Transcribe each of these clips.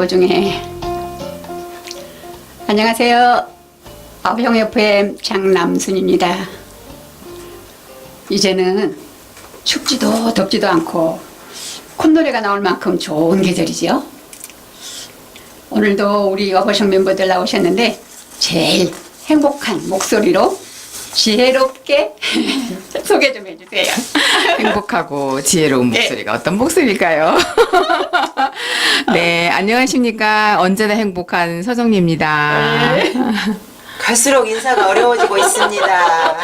도중에. 안녕하세요. 아부형 FM 장남순입니다. 이제는 춥지도 덥지도 않고 콧노래가 나올 만큼 좋은 계절이죠. 오늘도 우리 어버션 멤버들 나오셨는데 제일 행복한 목소리로 지혜롭게 소개 좀 해주세요. 행복하고 지혜로운 네. 목소리가 어떤 목소리일까요? 네, 안녕하십니까. 언제나 행복한 서정리입니다. 갈수록 인사가 어려워지고 있습니다.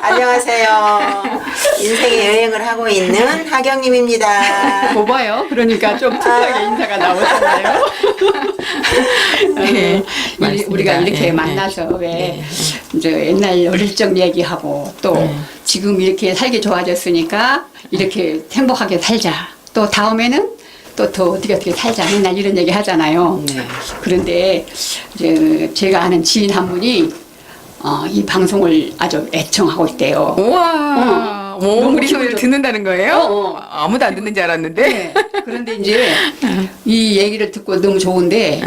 안녕하세요. 인생의 여행을 하고 있는 하경님입니다. 고봐요. 그러니까 좀 특이하게 인사가 나오잖아요. 네, 우리가 맞습니다. 이렇게 네, 만나서 왜 네. 이제 옛날 어릴 적 얘기하고 또 지금 이렇게 살기 좋아졌으니까 이렇게 행복하게 살자. 또 다음에는 또 더 어떻게 살자. 맨날 이런 얘기 하잖아요. 네. 그런데 이제 제가 아는 지인 한 분이 이 방송을 아주 애청하고 있대요. 우와, 오, 너무 우리 소리를 기분 좋- 듣는다는 거예요? 어. 아무도 안 듣는 줄 알았는데. 네. 그런데 이제 이 얘기를 듣고 너무 좋은데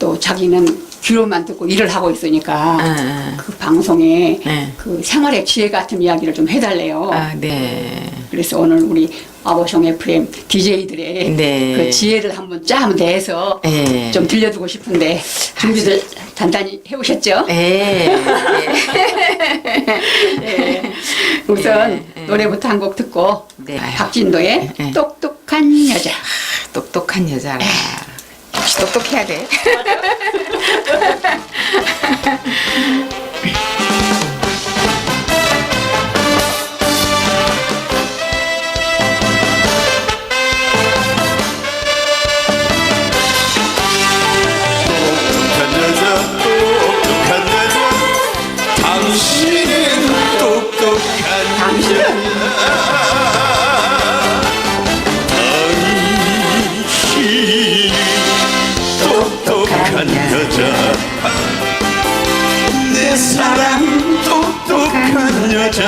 또 자기는 귀로만 듣고 일을 하고 있으니까 그 방송에 네. 그 생활의 지혜 같은 이야기를 좀 해달래요. 아, 네. 그래서 오늘 우리 아버숑 FM DJ들의 네. 그 지혜를 한번 쫙 내서 네. 좀 들려주고 싶은데 준비들 단단히 해오셨죠? 네. 네. 우선 노래부터 한 곡 듣고 네. 박진도의 네. 똑똑한 여자. 똑똑한 여자라. 역시 똑똑해야 돼. 똑똑한 여자 똑똑한 여자 당신은 똑똑한 여자 당신은 똑똑한 여자 내 사랑 똑똑한 여자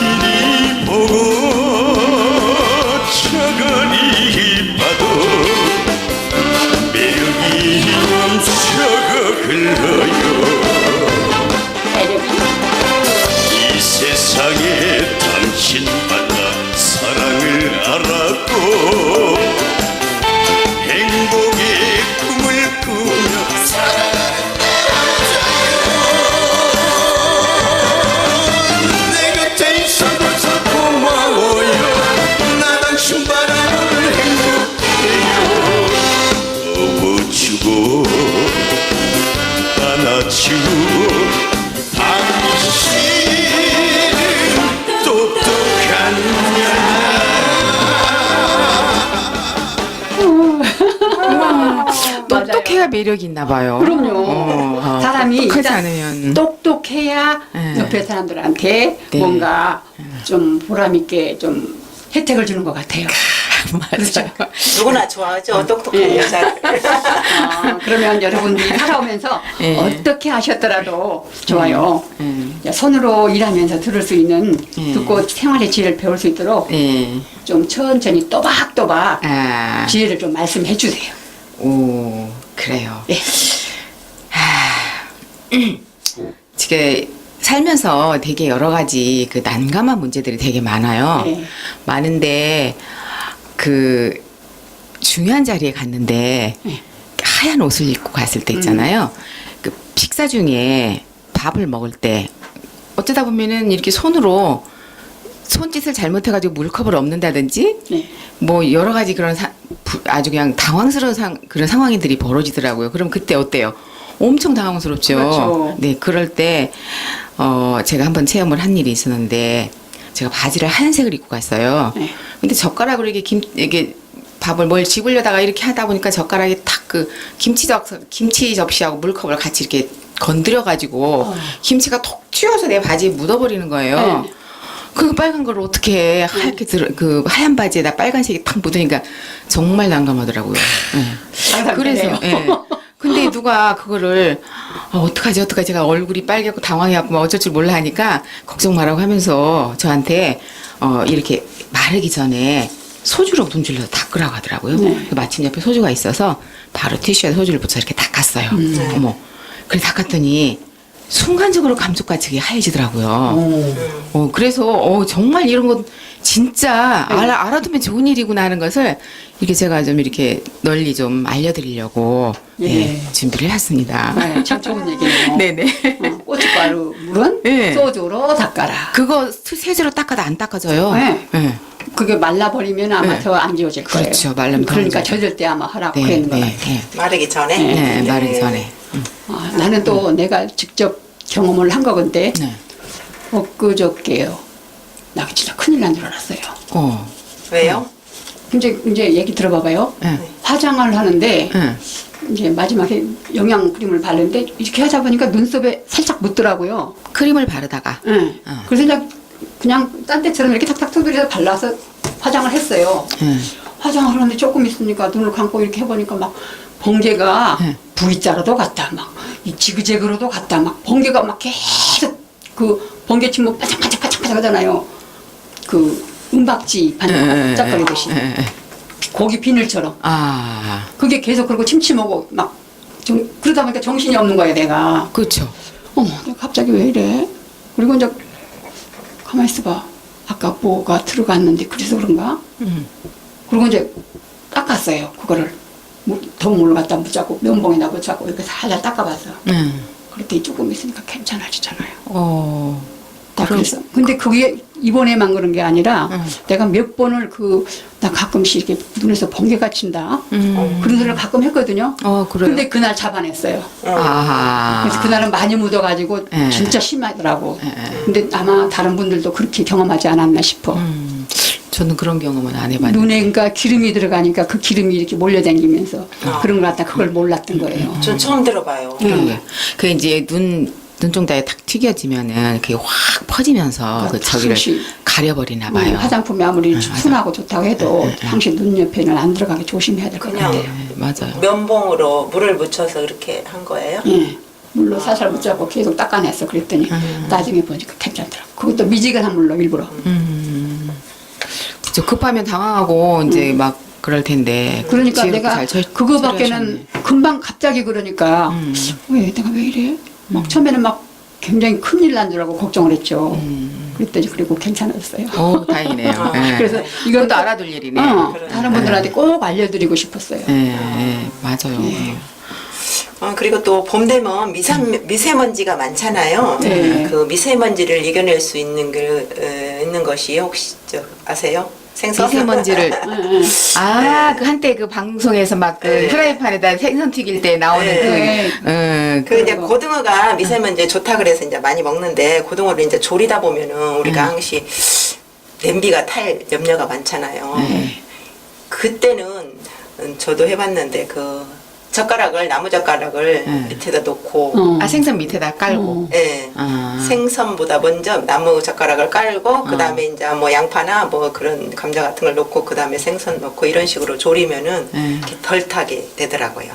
이리 보고 저거리 봐도 매력이 넘쳐가 흘러요 이 세상에 당신 만나 사랑을 알았고 행복의 꿈을 꾸며 살아가는 내 곁에 있어줘서 고마워요 나 당신 바라는 행복해요 업어주고 안아주고 당신은 똑똑한 똑똑해야 매력이 있나 봐요. 그럼요. 사람이 똑똑하지 일단 않으면. 똑똑해야 네. 옆에 사람들한테 네. 뭔가 좀 보람있게 좀 혜택을 주는 것 같아요. 그렇죠. 누구나 좋아하죠. 똑똑한 예. 여자를. 그러면 여러분들이 살아오면서 예. 어떻게 하셨더라도 좋아요. 예. 손으로 일하면서 들을 수 있는 예. 듣고 생활의 지혜를 배울 수 있도록 예. 좀 천천히 또박또박 아, 지혜를 좀 말씀해 주세요. 오, 그래요. 예. 지금 살면서 되게 여러 가지 그 난감한 문제들이 되게 많아요. 네. 많은데 그 중요한 자리에 갔는데 네. 하얀 옷을 입고 갔을 때 있잖아요. 그 식사 중에 밥을 먹을 때 어쩌다 보면은 이렇게 손으로 손짓을 잘못해가지고 물컵을 엎는다든지 네. 뭐 여러 가지 그런 아주 그냥 당황스러운 그런 상황들이 벌어지더라고요. 그럼 그때 어때요? 엄청 당황스럽죠. 그렇죠. 네, 그럴 때 제가 한번 체험을 한 일이 있었는데 제가 바지를 하얀색을 입고 갔어요. 네. 근데 젓가락으로 이게 밥을 뭘 집으려다가 이렇게 하다 보니까 젓가락에 탁 그 김치 접시하고 물컵을 같이 이렇게 건드려가지고 김치가 톡 튀어서 내 바지에 묻어버리는 거예요. 네. 그 빨간 걸 어떻게 하얗게 그 하얀 바지에다 빨간색이 탁 묻으니까 정말 난감하더라고요. 네. 그래서 상상되네요. 예. 근데 누가 그거를 어떡하지 제가 얼굴이 빨개고 당황해갖고 막 어쩔 줄 몰라 하니까 걱정 말라고 하면서 저한테 이렇게 마르기 전에 소주로 문질러서 닦으라고 하더라고요. 네. 마침 옆에 소주가 있어서 바로 티슈에 소주를 붙여 이렇게 닦았어요. 어머, 그래 닦았더니 순간적으로 감쪽같이 하얘지더라고요. 그래서 정말 이런 건 진짜 알아두면 좋은 일이구나 하는 것을 이렇게 제가 좀 이렇게 널리 좀 알려드리려고 예. 준비를 했습니다. 네, 참 좋은 얘기네요. 네네. 고춧가루 물은 네. 소주로 닦아라. 그거 세제로 닦아도 안 닦아져요. 네. 네. 그게 말라버리면 아마 네. 더 안 지워질 거예요. 그렇죠. 말라면 더 그러니까 안 지워져요. 젖을 때 아마 하라고 네, 그랬는 것 네, 같아요. 네. 마르기 전에. 네, 마르기 전에. 나는 또 내가 직접 경험을 한 거건데 네. 엊그저께요. 나 진짜 큰일 난 줄 알았어요. 왜요? 이제 얘기 들어봐봐요. 네. 화장을 하는데 네. 이제 마지막에 영양 크림을 바르는데 이렇게 하다 보니까 눈썹에 살짝 묻더라고요. 크림을 바르다가. 네. 그래서 그냥 딴 때처럼 이렇게 탁탁 두드려서 발라서 화장을 했어요. 화장을 하는데 조금 있으니까 눈을 감고 이렇게 해보니까 막 번개가 네. V자로도 갔다 막 이 지그재그로도 갔다 막 번개가 막 계속 그 번개 치면 반짝반짝반짝 하잖아요. 그 은박지 반짝거리듯이 고기 비늘처럼 아, 그게 계속 그러고 침침하고 막 그러다 보니까 정신이 없는 거예요 내가. 그렇죠. 어머 내가 갑자기 왜 이래. 그리고 이제 가만히 있어봐. 아까 뭐가 들어갔는데 그래서 그런가? 그리고 이제 닦았어요 그거를. 덤물을 갖다 묻자고 면봉에다 묻자고 이렇게 살살 닦아봤어. 그랬더니 조금 있으니까 괜찮아지잖아요. 그래서 근데 그게 이번에만 그런 게 아니라 내가 몇 번을 나 가끔씩 이렇게 눈에서 번개가 친다 그런 소리를 가끔 했거든요. 그래요? 근데 그날 잡아냈어요. 아. 그래서 그날은 많이 묻어가지고 네. 진짜 심하더라고. 근데 아마 다른 분들도 그렇게 경험하지 않았나 싶어. 저는 그런 경험은 안 해봤는데. 눈에 그러니까 기름이 들어가니까 그 기름이 이렇게 몰려다니면서 그런 걸 갖다 그걸 몰랐던 거예요. 전 처음 들어봐요. 그런 게. 그 이제 눈동자에 탁 튀겨지면은 그게 확 퍼지면서 그 저기를 항시 가려버리나 봐요. 화장품이 아무리 순하고 좋다고 해도 항상 눈 옆에는 안 들어가게 조심해야 될 것 그냥 같아요. 네, 맞아요. 면봉으로 물을 묻혀서 그렇게 한 거예요? 예. 물로 살살 묻자고 계속 닦아냈어. 그랬더니 나중에 보니까 괜찮더라고. 그것도 미지근한 물로 일부러. 저 급하면 당황하고 이제 막 그럴 텐데. 그러니까 지혜롭게 내가 잘 그거밖에는 처리하셨네. 금방 갑자기 그러니까 내가 왜 이래? 막 처음에는 막 굉장히 큰일 난 줄 알고 걱정을 했죠. 그랬더니 그리고 괜찮았어요. 다행이네요. 예. 그래서 이것도 이것도 알아둘 일이네. 다른 분들한테 꼭 알려드리고 싶었어요. 맞아요. 그리고 또 봄 되면 미세먼지가 많잖아요. 네. 그 미세먼지를 이겨낼 수 있는 있는 것이 혹시 아세요? 생선? 미세먼지를 그 한때 그 방송에서 막 그 네. 프라이팬에다 생선 튀길 때 나오는 네. 그 이제 고등어가 미세먼지에 좋다 그래서 이제 많이 먹는데 고등어를 이제 조리다 보면은 우리가 항시 냄비가 탈 염려가 많잖아요. 그때는 저도 해봤는데 젓가락을 나무 젓가락을 밑에다 놓고 생선 밑에다 깔고. 예. 생선보다 먼저 나무 젓가락을 깔고 그 다음에 이제 뭐 양파나 뭐 그런 감자 같은 걸 넣고 그 다음에 생선 넣고 이런 식으로 조리면은 이렇게 덜 타게 되더라고요.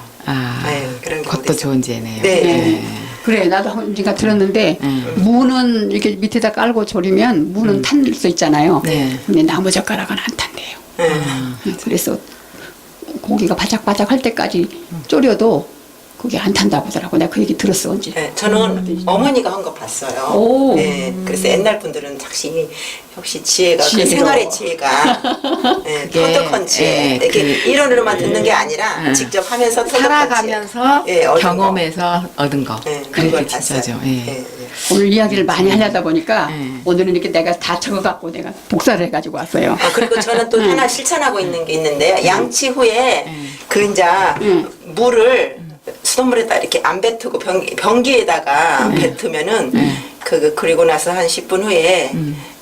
그런 경우도 그것도 있어요. 좋은 지혜네요. 네. 그래 나도 언젠가 들었는데 무는 이렇게 밑에다 깔고 조리면 무는 탈 수 있잖아요. 네. 근데 나무 젓가락은 안 탄대요. 그래서 고기가 바짝바짝 할 때까지 졸여도 그게 안 탄다고 하더라고. 내가 그 얘기 들었어 언제. 네, 저는 어머니가 한 거 봤어요. 오. 네, 그래서 옛날 분들은 역시 지혜가 그 지혜로. 생활의 지혜가 터득한 지혜. 이렇게 이론으로만 듣는 게 아니라 직접 하면서 터득한 살아가면서 지혜. 얻은 경험에서 얻은 거. 네, 그게 그걸 진짜죠. 봤어요. 예. 네. 오늘 이야기를 많이 하려다 보니까 네. 오늘은 이렇게 내가 다 적어갖고 내가 복사를 해가지고 왔어요. 그리고 저는 또 하나 실천하고 있는 게 있는데요. 양치 후에 그 이제 물을 수돗물에다 이렇게 안 뱉고 변기에다가 뱉으면은 그리고 나서 한 10분 후에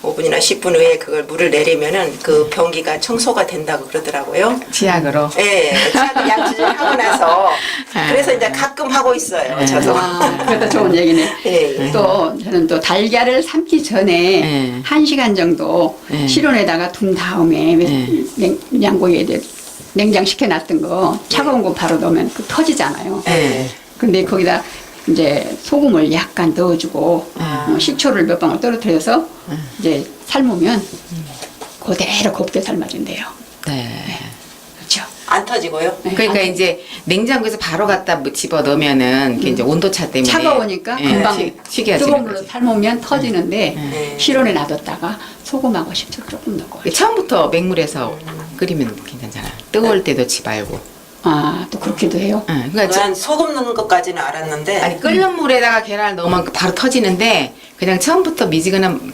5분이나 10분 후에 그걸 물을 내리면은 그 변기가 청소가 된다고 그러더라고요. 치약으로. 예, 차도 양치를 하고 나서 그래서 이제 가끔 하고 있어요. 저도. 그것도 좋은 얘기네. 예. 또 저는 또 달걀을 삶기 전에 1시간 정도 실온에다가 둔 다음에 냉장고에 냉장시켜 놨던 거 차가운 거 바로 넣으면 터지잖아요. 근데 거기다 이제 소금을 약간 넣어주고 식초를 몇 방울 떨어뜨려서 이제 삶으면 그대로 곱게 삶아진대요. 네. 그렇죠. 안 터지고요. 네, 그러니까 안- 이제 냉장고에서 바로 갖다 집어 넣으면은 이게 이제 온도차 때문에 차가우니까 예, 금방 식혀지는 뜨거운 물로 거지. 삶으면 터지는데 네. 실온에 놔뒀다가 소금하고 식초 조금 넣고. 처음부터 맹물에서 끓이면 괜찮잖아. 뜨거울 때도 지 말고. 아, 또 그렇게도 해요? 응, 그러니까 난 소금 넣는 것까지는 알았는데 아니 끓는 물에다가 계란을 넣으면 바로 터지는데 그냥 처음부터 미지근한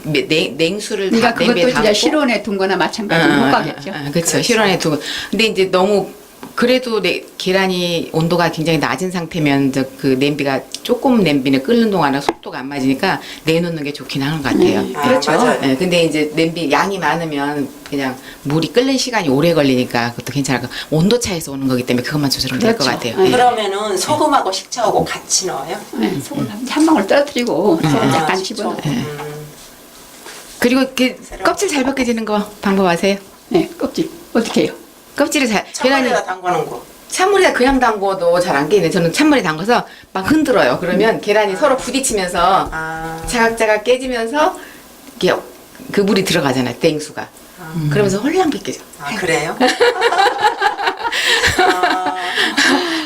냉수를 그러니까 다 그것도 냄비에 진짜 담고 실온에 둔 거나 마찬가지로 효과겠죠. 그렇죠. 실온에 두고. 근데 이제 너무 그래도 계란이 온도가 굉장히 낮은 상태면 그 냄비가 조금 냄비는 끓는 동안에 속도가 안 맞으니까 내놓는 게 좋긴 하는 것 같아요. 네, 아, 그렇죠. 맞아요. 네, 근데 이제 냄비 양이 많으면 그냥 물이 끓는 시간이 오래 걸리니까 그것도 괜찮고 온도 차에서 오는 거기 때문에 그것만 조절하면 될 것 그렇죠. 같아요. 네. 예. 그러면은 소금하고 식초하고 같이 넣어요? 네, 소금 한 방울 떨어뜨리고 소금 약간 식초. 집어넣고. 그리고 그 껍질 잘 벗겨지는 거 방법 아세요? 네, 껍질 어떻게 해요? 껍질을 잘 계란이 찬물에다 담그는 거. 찬물에 그냥 담궈도 잘 안 깨네. 저는 찬물에 담가서 막 흔들어요. 그러면 계란이 서로 부딪히면서 아, 자각자각 깨지면서 이게 그 물이 들어가잖아요. 냉수가. 그러면서 홀랑 벗겨져. 아 그래요?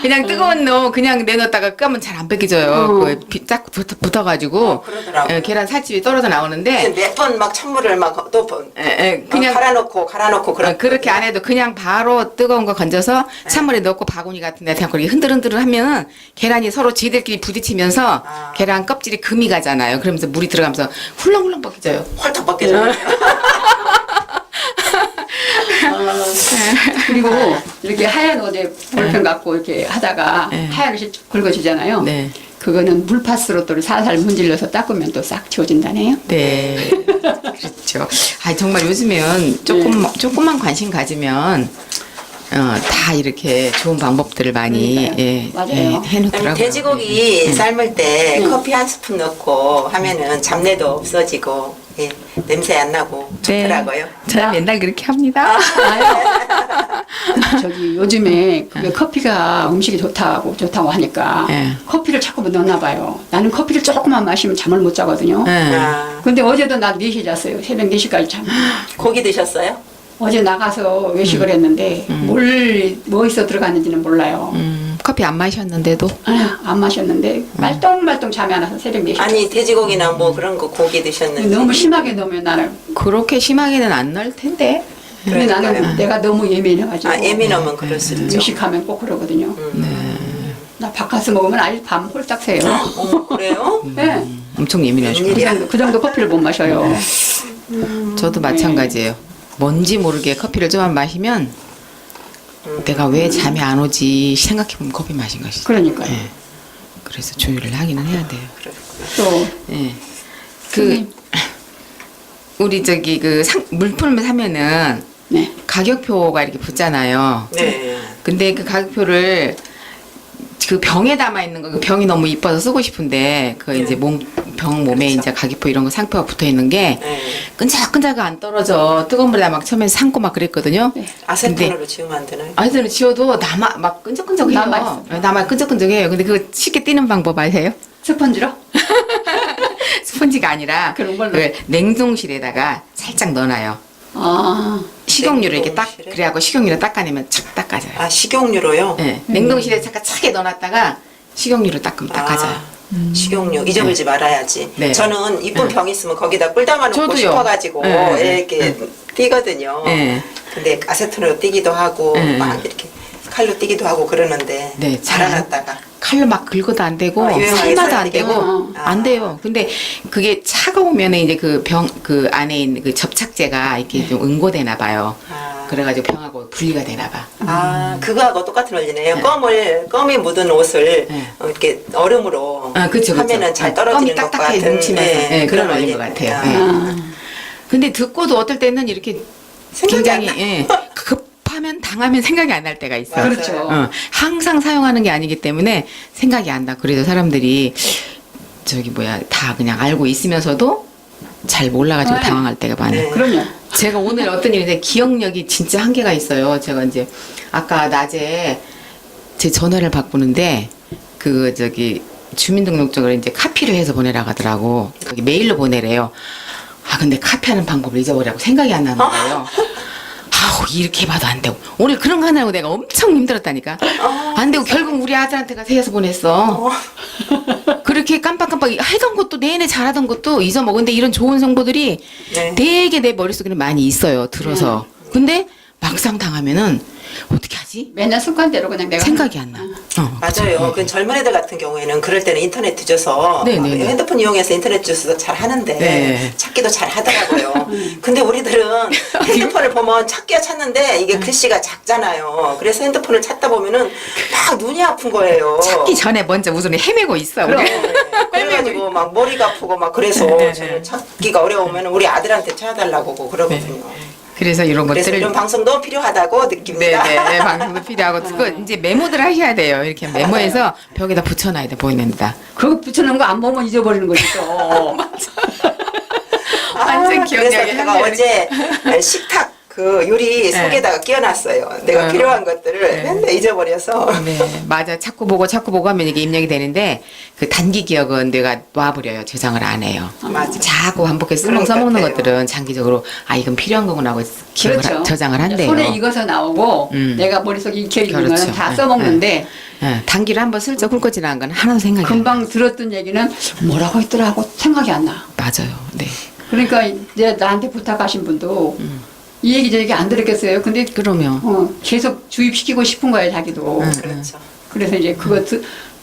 그냥 뜨거운 너 그냥 내놓다가 까면 잘 안 벗겨져요. 그 쫙 붙어가지고 그러더라고요. 계란 살집이 떨어져 나오는데 몇 번 막 찬물을 막또 그냥 갈아놓고 그렇게 안 해도 그냥 바로 뜨거운 거 건져서 찬물에 넣고 바구니 같은 데 담고 이렇게 흔들흔들 하면 계란이 서로 지들끼리 부딪히면서 아. 계란 껍질이 금이 가잖아요. 그러면서 물이 들어가면서 훌렁훌렁 벗겨져요. 홀딱 벗겨져요. 그리고 이렇게 하얀 옷에 볼펜 갖고 이렇게 하다가 네. 하얀 옷이 굵어지잖아요. 네. 그거는 물파스로 또 살살 문질러서 닦으면 또 싹 지워진다네요. 네. 그렇죠. 아, 정말 요즘엔 조금만 관심 가지면 다 이렇게 좋은 방법들을 많이 그러니까요. 맞아요. 해놓더라고요. 돼지고기 삶을 때 커피 한 스푼 넣고 하면은 잡내도 없어지고 예, 냄새 안 나고 좋더라고요. 저는 맨날 그렇게 합니다. 저기 요즘에 그게 커피가 음식이 좋다고 하니까 네. 커피를 자꾸 넣나 봐요. 나는 커피를 조금만 마시면 잠을 못 자거든요. 네. 아, 근데 어제도 나 4시에 잤어요. 새벽 4시까지 잠. 고기 드셨어요? 어제 나가서 외식을 했는데 뭐 있어 들어갔는지는 몰라요. 커피 안 마셨는데도 안 마셨는데 말똥말똥 잠이 안 와서 새벽 4시. 아니 돼지고기나 뭐 그런 거 고기 드셨는지. 너무 심하게 넣으면 나는. 그렇게 심하게는 안 넣을 텐데. 근데 나는 그러니까요. 내가 너무 예민해가지고. 아 예민하면 그럴 수 있죠. 외식하면 꼭 그러거든요. 나 바카스 먹으면 아예 밤 홀딱 새요. 어 그래요? 네. 엄청 예민하시고. 웬일이야? 그 정도 커피를 못 마셔요. 저도 마찬가지예요. 뭔지 모르게 커피를 좀만 마시면 내가 왜 잠이 안 오지 생각해보면 커피 마신 것이죠. 그러니까요. 예. 그래서 조율을 하기는 해야 돼요. 또 예. 그 우리 저기 그 물품을 사면은 네. 가격표가 이렇게 붙잖아요. 네. 근데 그 가격표를 그 병에 담아 있는 거, 그 병이 너무 이뻐서 쓰고 싶은데 그 이제 병 몸에 그렇죠. 이제 가격표 이런 거 상표가 붙어 있는 게 네. 끈적끈적 안 떨어져. 뜨거운 물에다 막 처음에 삶고 막 그랬거든요. 네. 아세톤으로 지우면 안 되나요? 아이들은 지워도 막 끈적끈적해요. 남아있어. 남아 끈적끈적해요. 근데 그거 쉽게 띄는 방법 아세요? 스펀지로? 스펀지가 아니라 그런 걸로? 그 냉동실에다가 살짝 넣어놔요. 아, 식용유를 이렇게 딱 냉동실에? 그래갖고 식용유를 닦아내면 착 닦아져요. 아 식용유로요? 네. 냉동실에 잠깐 차게 넣어놨다가 식용유로 닦으면 닦아져요. 식용유 잊어버리지 말아야지. 네. 저는 이쁜 네. 병 있으면 거기다 꿀 담아놓고 저도요. 싶어가지고 네. 이렇게 띄거든요. 네. 근데 아세톤으로 띄기도 하고 네. 막 이렇게 칼로 띄기도 하고 그러는데 네, 잘 안- 잘안놨다가 칼로 막 긁어도 안 되고 아, 유용하게 삶아도 써야 안 되고 되겠네요. 안 돼요. 근데 그게 차가우면 이제 그 안에 있는 그 접착제가 이렇게 좀 응고되나 봐요. 아. 그래가지고 병하고 분리가 되나 봐. 아 그거하고 똑같은 원리네요. 껌이 묻은 옷을 네. 이렇게 얼음으로 아, 그쵸. 하면은 잘 떨어지는 껌이 것 딱딱하게 같은 뭉치면서 네, 그런 그런 원리인 것 원리. 같아요. 아. 예. 아, 근데 듣고도 어떨 때는 이렇게 생각이 안 굉장히 급하면 당하면 생각이 안 날 때가 있어요. 맞아요. 그렇죠. 항상 사용하는 게 아니기 때문에 생각이 안 나. 그래도 사람들이 다 그냥 알고 있으면서도 잘 몰라가지고 네. 당황할 때가 많아요. 네. 그럼요. 제가 오늘 어떤 일인데 기억력이 진짜 한계가 있어요. 제가 이제 아까 낮에 제 전화를 바꾸는데 주민등록증을 이제 카피를 해서 보내라고 하더라고. 거기 메일로 보내래요. 아 근데 카피하는 방법을 잊어버리라고 생각이 안 나는 거예요. 아우 이렇게 해봐도 안 되고 오늘 그런 거 하느라고 내가 엄청 힘들었다니까. 안 되고 결국 우리 아들한테가 세서 보냈어. 그렇게 깜빡깜빡 하던 것도 내내 잘하던 것도 잊어먹었는데 이런 좋은 정보들이 네. 되게 내 머릿속에는 많이 있어요. 들어서. 근데 막상 당하면은 어떻게 하지? 맨날 습관대로 그냥 내가 생각이 안 나. 맞아요. 그 젊은 애들 같은 경우에는 그럴 때는 인터넷 뒤져서 네, 네, 네. 핸드폰 이용해서 인터넷 뒤져서 잘 하는데 네. 찾기도 잘 하더라고요. 근데 우리들은 핸드폰을 보면 찾기가 찾는데 이게 글씨가 작잖아요. 그래서 핸드폰을 찾다 보면은 막 눈이 아픈 거예요. 찾기 전에 먼저 우선 헤매고 있어. 그럼. 우리. 그래가지고 막 머리가 아프고 막 그래서 네, 네, 저는 찾기가 어려우면 우리 아들한테 찾아달라고 그러거든요. 그래서 이런 그래서 것들을 이런 방송도 필요하다고 느낍니다. 네네 방송도 필요하고 그 이제 메모들 하셔야 돼요. 이렇게 메모해서 벽에다 붙여놔야 돼 보이는 데다. 그거 붙여놓은 거 안 보면 잊어버리는 거지 또. 완전 기억력이 그래서 제가 한결. 어제 식탁 그 유리 속에다가 끼워놨어요. 내가 필요한 것들을 맨날 잊어버려서. 네 맞아 자꾸 보고 하면 이게 입력이 되는데 그 단기 기억은 내가 놔버려요. 저장을 안 해요. 맞아. 자꾸 반복해서 그런 것 써먹는 같아요. 것들은 장기적으로 아 이건 필요한 거구나 하고 기억을 그렇죠. 저장을 한대요. 손에 익어서 나오고 내가 머릿속에 익혀있는 그렇죠. 거는 다 네, 써먹는데 단기를 한번 슬쩍 훑고 지나간 건 하나도 생각이 안 나. 금방 들었던 얘기는 뭐라고 했더라 하고 생각이 안 나. 맞아요. 네. 그러니까 이제 나한테 부탁하신 분도 이 얘기 저 얘기 안 들었겠어요. 근데 그러면 계속 주입시키고 싶은 거예요, 자기도. 그렇죠. 그래서 이제 그거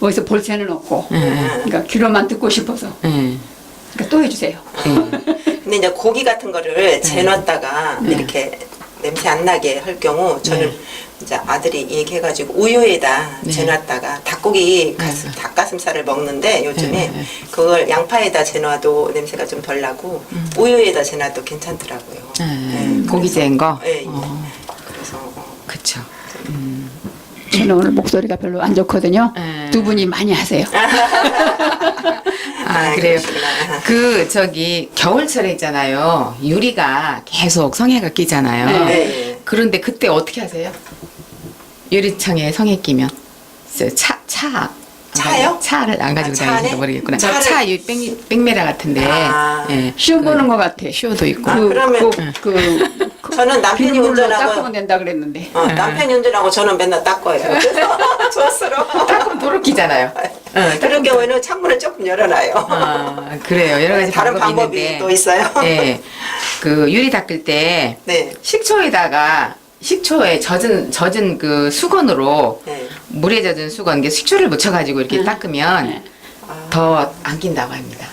어디서 볼 새는 없고. 그러니까 귀로만 듣고 싶어서. 네. 그러니까 또 해주세요. 근데 이제 고기 같은 거를 재놨다가 이렇게 냄새 안 나게 할 경우 저는 이제 아들이 얘기해가지고 우유에다 재놨다가 닭고기 닭가슴살을 먹는데 요즘에 그걸 양파에다 재놔도 냄새가 좀 덜 나고 우유에다 재놔도 괜찮더라고요. 고기 재인 거. 네. 그래서 그쵸. 저는 오늘 목소리가 별로 안 좋거든요. 네. 두 분이 많이 하세요. 그래요. 그러시구나. 그 저기 겨울철에 있잖아요. 유리가 계속 성에가 끼잖아요. 네. 그런데 그때 어떻게 하세요? 유리창에 성에 끼면 차요? 차를 안 가지고 차 다니실까 안에? 모르겠구나. 차를- 차 백메라 같은데 아. 예. 시험 보는 것 같아. 쇼도 있고. 아, 그러면 저는 남편이 비누로 운전하고 닦으면 된다 그랬는데. 남편이 운전하고 저는 맨날 닦아요. 그래서 좋스러워. 닦으면 도로끼잖아요. 그런 경우에는 창문을 조금 열어놔요. 그래요. 여러 가지 다른 방법이 방법이 있는데. 또 있어요. 예. 그 유리 닦을 때 네. 식초에 젖은 그 수건으로 네. 물에 젖은 수건, 이게 식초를 묻혀가지고 이렇게 닦으면 네. 더 안 낀다고 합니다.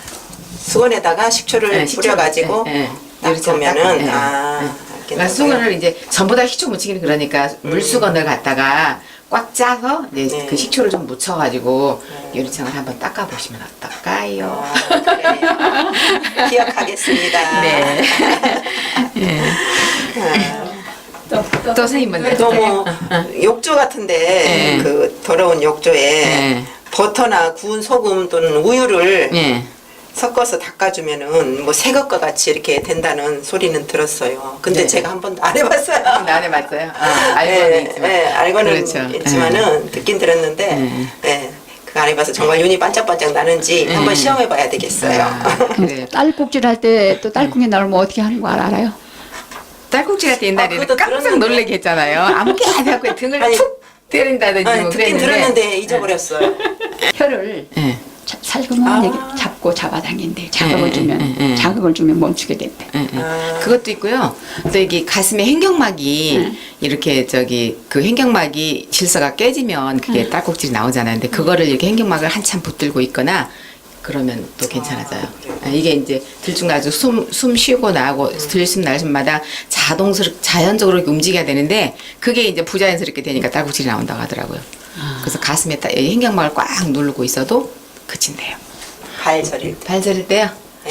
수건에다가 식초를 네, 식초를, 뿌려가지고 네, 네. 닦으면은 네, 네. 그러니까 수건을 이제 전부 다 식초 묻히기는 그러니까 물수건을 갖다가 꽉 짜서 이제 네. 그 식초를 좀 묻혀가지고 유리창을 한번 닦아보시면 어떨까요? 그래요. 기억하겠습니다. 네. 예. 또 선생님 먼저. 너무 욕조 같은데 네. 그 더러운 욕조에 네. 버터나 구운 소금 또는 우유를 예. 섞어서 닦아주면은 뭐 새 것과 같이 이렇게 된다는 소리는 들었어요. 근데 네. 제가 한 번도 안 해봤어요. 안 해봤어요? 알고는 있지만. 알고는 그렇죠. 있지만은 듣긴 들었는데, 그거 안 해봐서 정말 눈이 반짝반짝 나는지 한번 시험해봐야 되겠어요. 그래요. 딸꾹질 할 때 또 딸꾹이 나오면 어떻게 하는 거 알아요? 딸꾹질 할 때 옛날에는 그것도 깜짝 들었는데. 놀래게 했잖아요. 아무게 안 하고 등을 아니, 툭 때린다든지 아니, 뭐 듣긴 그랬는데. 들었는데 잊어버렸어요. 혀를 예. 살금만 이렇게 잡고 잡아당긴대. 자극을 예, 주면 예, 예. 자극을 주면 멈추게 된대. 그것도 있고요. 또 이게 가슴에 횡격막이 이렇게 그 횡격막이 질서가 깨지면 그게 딸꾹질이 나오잖아요. 근데 그거를 이렇게 횡격막을 한참 붙들고 있거나 그러면 또 괜찮아져요. 이게 이제 들쭉날쭉 숨 쉬고 나고 들숨 날숨마다 자연적으로 이렇게 움직여야 되는데 그게 이제 부자연스럽게 되니까 딸꾹질이 나온다고 하더라고요. 그래서 가슴에 횡격막을 꽉 누르고 있어도 그친대요. 발 저릴 때. 발 저릴 때요? 네.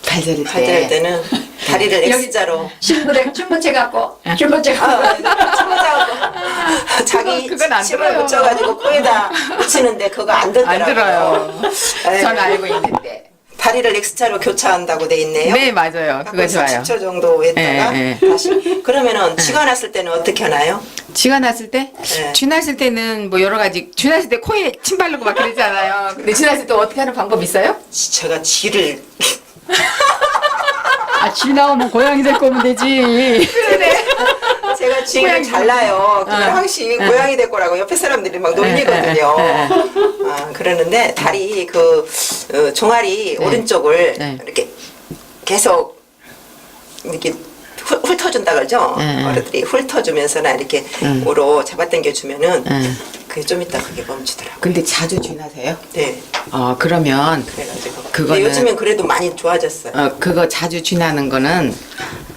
발 저릴 발 저릴 때. 때는 다리를 여기- X자로. 춤붙여 갖고 춤붙여 갖고 자기 그건 안 침을 들어요. 붙여가지고 코에다 묻히는데 그거 안 되더라고요. 안 들어요. 네. 전 알고 있는데. 다리를 X자로 교차한다고 돼 있네요. 네, 맞아요. 그거 좋아요. 10초 정도 했다가 네, 다시. 그러면은 쥐가 났을 때는 어떻게 하나요? 쥐가 났을 때? 네. 쥐 났을 때는 뭐 여러 가지, 쥐 났을 때 코에 침 바르고 막 그러잖아요. 근데 쥐 났을 때 어떻게 하는 방법 있어요? 제가 쥐를 쥐 나오면 고양이 될 거면 되지. 그래. 제가 주인을 잘라요. 그러면 항시 고양이 될 거라고 옆에 사람들이 막 놀리거든요. 아, 그러는데 다리 그 종아리 오른쪽을 네. 이렇게 계속 이렇게 훑어준다 그러죠. 어른들이 훑어주면서나 이렇게 우로 잡아당겨 주면은 그게 좀 이따 그게 멈추더라고요. 근데 자주 쥐나세요? 네. 그러면 그래가지고. 그거는- 근데 요즘엔 그래도 많이 좋아졌어요. 그거 자주 쥐나는 거는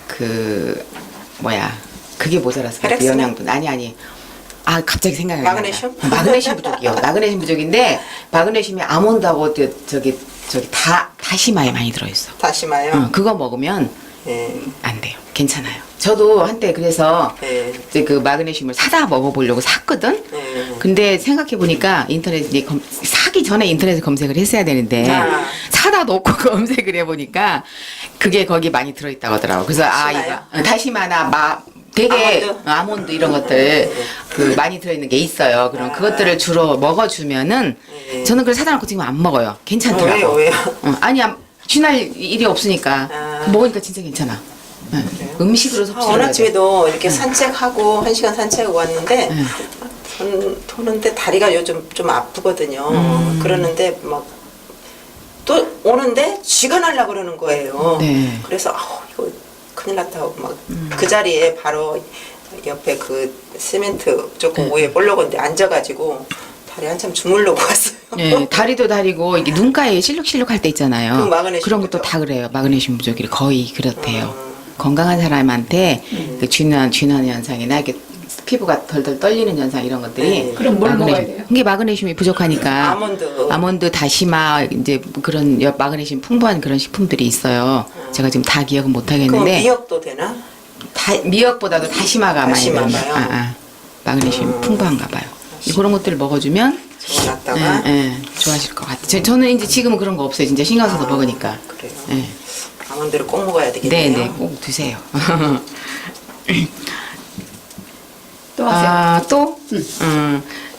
그게 모자라서 그래. 혈액순환? 영양분 아니. 아 갑자기 생각이 안 나. 마그네슘? 마그네슘 부족이요. 마그네슘 부족인데 마그네슘이 아몬드하고 저기 다시마에 많이 들어있어. 다시마요. 그거 먹으면 네. 안 돼요. 괜찮아요. 저도 한때 그래서 네. 이제 그 마그네슘을 사다 먹어보려고 샀거든. 네. 근데 생각해 보니까 사기 전에 인터넷에 검색을 했어야 되는데 아. 사다 놓고 검색을 해보니까 그게 거기 많이 들어있다고 하더라고. 그래서 다시마요? 이거 다시마나 되게 아몬드 이런 것들 그 많이 들어있는 게 있어요. 그럼 그것들을 주로 먹어주면은 저는 그걸 사다 놓고 지금 안 먹어요. 괜찮더라고. 왜요? 아니 쥐날 일이 없으니까 아. 먹으니까 진짜 괜찮아. 네. 음식으로 섭취를 오늘 해야 돼. 아침에도 이렇게 산책하고 1시간 산책하고 왔는데 도는데 다리가 요즘 좀 아프거든요. 그러는데 막 또 오는데 쥐가 날라 그러는 거예요. 네. 그래서 이거 큰일 났다고 막 그 자리에 바로 옆에 그 시멘트 조금 위에 볼록한데 앉아가지고 다리 한참 주물르고 왔어요. 네, 다리도 다리고 이게 눈가에 실룩실룩 할 때 있잖아요. 그건 마그네슘 그런 것도 부족. 다 그래요. 마그네슘 부족이 거의 그렇대요. 건강한 사람한테 그 쥐난 현상이나 이렇게 피부가 덜덜 떨리는 현상 이런 것들이 네. 그럼 뭘 마그네슘- 먹어야 돼요? 이게 마그네슘이 부족하니까 아몬드. 다시마 이제 그런 마그네슘 풍부한 그런 식품들이 있어요. 제가 지금 다 기억은 못 그럼 하겠는데 미역도 되나? 미역보다도 다시마가 많이 다시마가요? 들어요. 마그네슘 풍부한가 봐요. 그런 것들을 먹어주면 적어놨다가 좋아질 것 같아요. 저는 이제 지금은 그런 거 없어요. 진짜 신경 써서 먹으니까. 그래요. 예. 아몬드를 꼭 먹어야 되겠네요. 네, 꼭 드세요. 또 하세요. 또?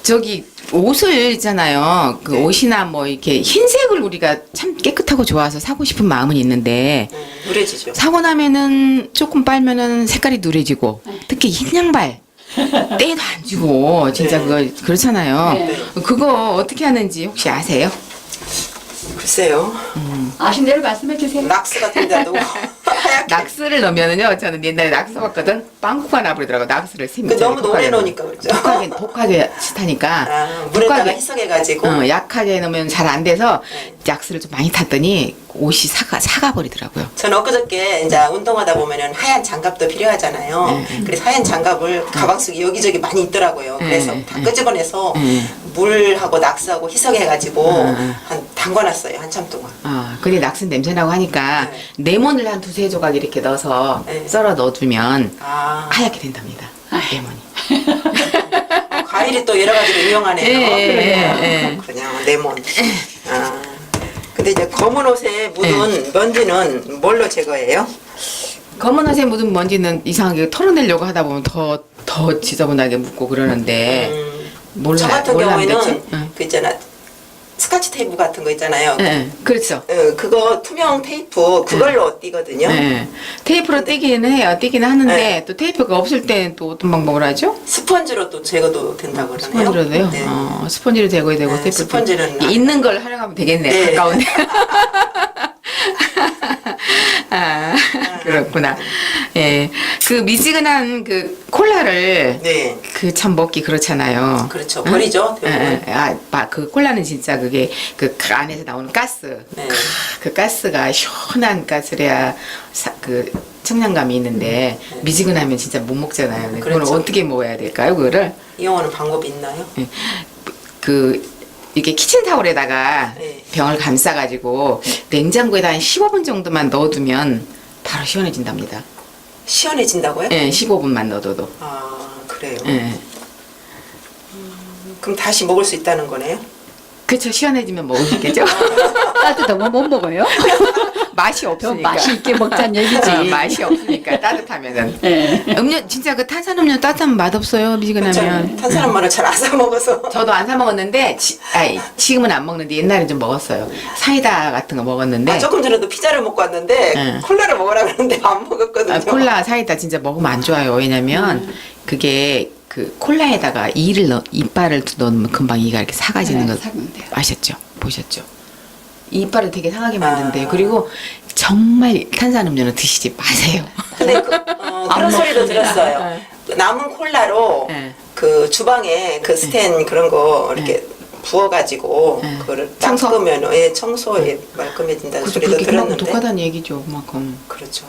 저기 옷을 있잖아요. 그 옷이나 뭐 이렇게 흰색을 우리가 참 깨끗하고 좋아서 사고 싶은 마음은 있는데 누래지죠. 사고 나면은 조금 빨면은 색깔이 누래지고 특히 흰 양발 때도 안 주고 진짜 네. 그거 그렇잖아요. 네. 그거 어떻게 하는지 혹시 아세요? 글쎄요. 아신 대로 말씀해 주세요. 락스 같은 데도 하얗게. 낙스를 넣으면은요, 저는 옛날에 낙스 봤거든. 빵꾸가 나버리더라고. 낙스를 그 너무 오래 놓으니까 그렇죠. 독하게 싫다니까. 물에다가 희석해가지고. 약하게 넣으면 잘 안 돼서 네. 낙스를 좀 많이 탔더니 옷이 사가 버리더라고요. 저는 엊그저께 이제 운동하다 보면은 하얀 장갑도 필요하잖아요. 그래서 하얀 장갑을 가방 속에 여기저기 많이 있더라고요. 그래서 다 끄집어내서 물하고 낙스하고 희석해가지고 한 담궈놨어요. 한참 동안. 근데 낙스 냄새나고 하니까 레몬을 한 두세 조각 이렇게 넣어서 네. 썰어 넣어두면 아, 하얗게 된답니다. 레몬이. 과일이 또 여러 가지로 유용하네요. 예. 그냥 레몬. 아. 근데 이제 검은 옷에 묻은 먼지는 뭘로 제거해요? 검은 옷에 묻은 먼지는 이상하게 털어내려고 하다 보면 더 지저분하게 묻고 그러는데 저 같은 몰라면 경우에는 됐지? 응. 그 있잖아 스카치 테이프 같은 거 있잖아요. 그렇죠. 그거 투명 테이프 그걸로 띄거든요. 네. 테이프로 떼기는 해요. 떼기는 하는데 네. 또 테이프가 없을 때는 또 어떤 방법을 하죠? 스펀지로 또 제거도 된다고 그러네요. 스펀지로 돼요? 네. 스펀지로 제거해야 되고 네, 테이프 스펀지는 있는 걸 활용하면 되겠네. 네. 가까운데. 그렇구나. 예. 그 미지근한 그 콜라를 네. 그 참 먹기 그렇잖아요. 그렇죠. 버리죠, 대부분. 그 콜라는 진짜 그게 그 안에서 나오는 가스. 네. 그 가스가 시원한 가스래야 그 청량감이 있는데 미지근하면 진짜 못 먹잖아요. 근데 그걸 그렇죠. 어떻게 먹어야 될까요, 그거를? 이용하는 방법이 있나요? 그 이게 키친타올에다가 네. 병을 감싸가지고 냉장고에다 한 15분 정도만 넣어두면 바로 시원해진답니다. 시원해진다고요? 예, 15분만 넣어둬도. 아, 그래요. 예. 그럼 다시 먹을 수 있다는 거네요? 그쵸, 시원해지면 먹으시겠죠? 따뜻하면 못 먹어요. 맛이 더 없으니까. 맛이 있게 먹자는 얘기지. 맛이 없으니까 따뜻하면은. 예. 음료 진짜 그 탄산음료 따뜻하면 맛없어요. 미지근하면. 탄산음료를 잘 안 사 먹어서. 저도 안 사 먹었는데 지금은 안 먹는데 옛날에 좀 먹었어요. 사이다 같은 거 먹었는데. 조금 전에도 피자를 먹고 왔는데 네. 콜라를 먹으라 그러는데 안 먹었거든요. 콜라 사이다 진짜 먹으면 안 좋아요. 왜냐면 그게 그 콜라에다가 이빨을 넣으면 금방 이가 이렇게 사가지는 네, 거 사는데요. 아셨죠? 보셨죠? 이빨을 되게 상하게 만든대요. 그리고 정말 탄산음료는 드시지 마세요. 근데 그런 소리도 들었어요. 네. 남은 콜라로 네. 그 주방에 그 스텐 그런 거 이렇게 부어가지고 네. 그거를 청소? 닦으면 청소에 말끔해진다는 그래서 소리도 그렇게 그만큼 들었는데. 독하다는 얘기죠. 그만큼. 그렇죠.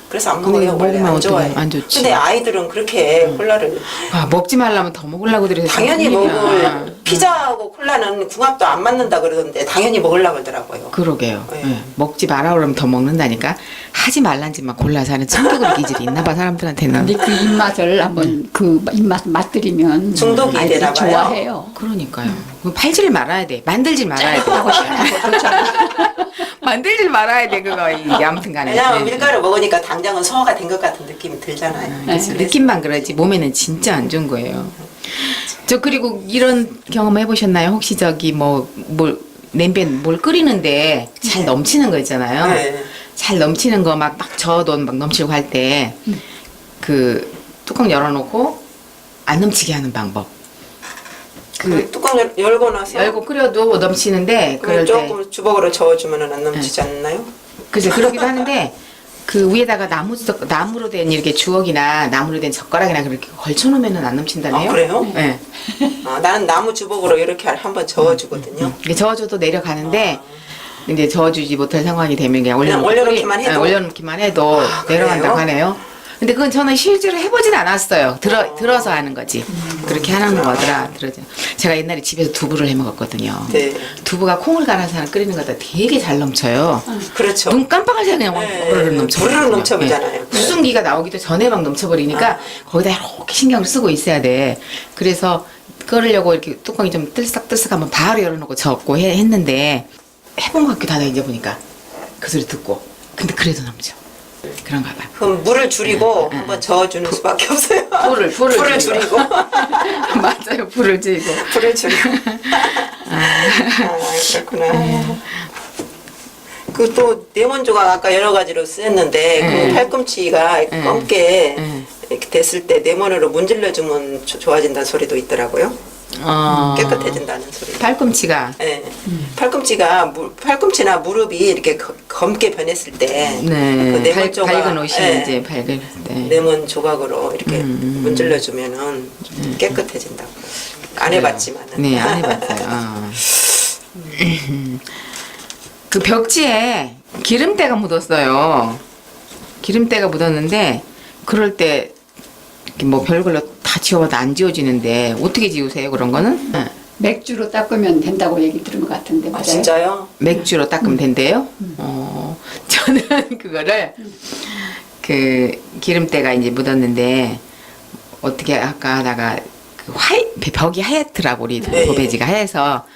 그래서 안 근데 먹어요. 원래 먹으면 안 어떡해. 좋아해요. 안 좋지. 근데 아이들은 그렇게 콜라를 아, 먹지 말라면 더 먹으려고 그래서 당연히 큰일이야. 먹을 피자하고 콜라는 궁합도 안 맞는다 그러던데 당연히 먹으려고 그러더라고요. 그러게요. 네. 예. 먹지 마라 그러면 더 먹는다니까. 하지 말란지만 골라서 하는 청개구리 기질이 있나 봐 사람들한테는. 근데 그 입맛을 한번 그 입맛 맛들이면 중독이 아이들이 되나 봐요. 좋아해요. 그러니까요. 그거 팔질 말아야 돼. 만들질 말아야 돼. 하고 시원하고 좋잖아. 만들질 말아야 돼 그거 이게 아무튼간에. 왜냐하면 네. 밀가루 먹으니까 당장은 소화가 된 것 같은 느낌이 들잖아요. 그래서 느낌만 그러지 몸에는 진짜 안 좋은 거예요. 저 그리고 이런 경험 해보셨나요? 혹시 저기 뭘 냄비에 뭘 끓이는데 잘 넘치는 거 있잖아요. 네. 잘 넘치는 거 막 저어도 막 넘치고 할 때 그 뚜껑 열어놓고 안 넘치게 하는 방법. 그 뚜껑 열고 나서 열고 끓여도 넘치는데 그럴 그러면 때 조금 주걱으로 저어주면 안 넘치지 않나요? 그죠 그러기도 하는데 그 위에다가 나무로 된 이렇게 주걱이나 나무로 된 젓가락이나 그렇게 걸쳐놓으면은 안 넘친다네요. 아, 그래요? 네. 나는 나무 주걱으로 이렇게 한번 저어주거든요. 이게 저어줘도 내려가는데 이제 저어주지 못할 상황이 되면 그냥 그냥 올려놓기만 해도? 올려놓기만 해도 내려간다고 그래요? 하네요. 근데 그건 저는 실제로 해보진 않았어요. 들어서 하는 거지. 그렇게 하는 거더라. 제가 옛날에 집에서 두부를 해 먹었거든요. 네. 두부가 콩을 갈아서 끓이는 거다 되게 잘 넘쳐요. 그렇죠. 눈 깜빡할 새 그냥 네. 부르르 넘쳐버리거든요. 부르르 넘쳐버리잖아요. 네. 수증기가 나오기도 전에 막 넘쳐버리니까 거기다 이렇게 신경을 쓰고 있어야 돼. 그래서 끓으려고 이렇게 뚜껑이 좀 뜰싹뜰싹하면 바로 열어놓고 저었고 했는데 해본 것 같기도 하다 이제 보니까 그 소리 듣고. 근데 그래도 넘쳐. 그런가 봐. 그럼 물을 줄이고 한번 저어주는 수밖에 없어요. 불을 줄이고. 맞아요. 불을 줄이고. 불을 줄이고. 그렇구나. 그 또 레몬 조각 아까 여러 가지로 쓰였는데 그 팔꿈치가 검게 이렇게 됐을 때 레몬으로 문질러주면 좋아진다는 소리도 있더라고요. 깨끗해진다는 소리. 팔꿈치가 네. 팔꿈치나 무릎이 이렇게 검게 변했을 때 네. 그 레몬 조각, 밝은 옷이 예, 이제 밝을 때. 레몬 조각으로 이렇게 문질러주면은 깨끗해진다고. 안 해봤지만은. 네, 안 해봤어요. 그 벽지에 기름때가 묻었어요. 기름때가 묻었는데 그럴 때 뭐 별걸로 다 지워봐도 안 지워지는데 어떻게 지우세요 그런 거는? 네. 맥주로 닦으면 된다고 얘기 들은 것 같은데 맞아요? 진짜요? 맥주로 닦으면 된대요? 저는 그거를 그 기름때가 이제 묻었는데 어떻게 할까 하다가 그 벽이 하얗더라고 우리 네. 도배지가 하얘서